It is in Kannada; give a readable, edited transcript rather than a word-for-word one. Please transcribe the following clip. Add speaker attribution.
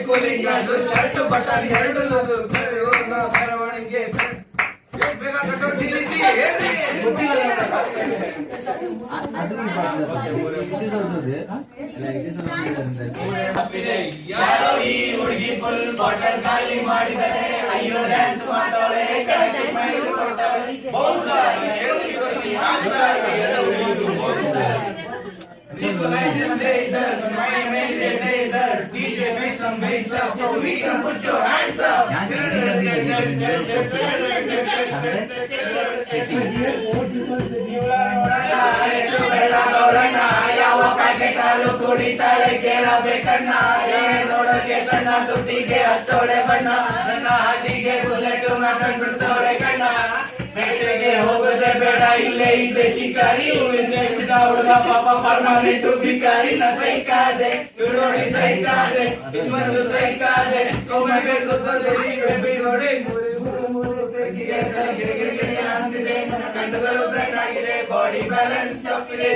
Speaker 1: ಕೂಲಿಂಗ್ ಗ್ಲಾಸು ಶರ್ಟ್ ಬಟನ್ ಎರಡು ಲೂಸು ಬರವಣಿಗೆ ಬೇಗ ಕಟ್ಟೋ ನಿಲ್ಲಿಸಿ ಹೇಳ್ರಿ ಯಾರೋ ಈ ಹುಡುಗಿ ಫುಲ್ ಬಾಟಲ್ ಖಾಲಿ ಮಾಡಿದರೆ ಅಯ್ಯೋ ಡ್ಯಾನ್ಸ್ ಮಾಡ್ತಾಳೆ ಕರೆಕ್ಟ್ ಸ್ಮೈಲ್ ಕೊಡ್ತಾಳೆ bouncer These were legend blazers, my amazing blazers. DJ make some bass up so we can put your hands up. ಯಾವ ಪ್ಯಾಕೆಟ್ ಹಾಲು ಕುಡಿತಾಳೆ ಕೇಳಬೇಕಣ್ಣ ನೋಡಕ್ಕೆ ಸಣ್ಣ ತುಟಿಗೆ ಹಚ್ಚೋಳೆ ಬಣ್ಣ ನನ್ನ ಹಾದಿಗೆ ಬುಲೆಟ್ ಮಾಡ್ಕೊಂಡು ಬಿಡ್ತಾಳೆ ಕಣ್ಣ ಬೇಟೆಗೆ ಹೋಗೋದೇ ಬೇಡ ಇಲ್ಲೇ ಇದೆ ಶಿಕಾರಿ ಹುಡುಗ ಪಾಪ ಪರ್ಮನೆಂಟ್ ಬಿಕಾರಿ ನ ಸೈಕಾದೆ ನೋಡಿ ಸೈಕಾದೆ ಇನ್ನೊಂದು ಸೈಕಾದೆ ಒಮ್ಮೆ ಸುತ್ತೋದೆ ನೋಡಿ ಅಂತಿದೆ ನನ್ನ ಕಂಡುಗಳು ಬ್ಲಡ್ ಆಗಿದೆ ಬಾಡಿ ಬ್ಯಾಲೆನ್ಸ್ ತಪ್ಪಿದೆ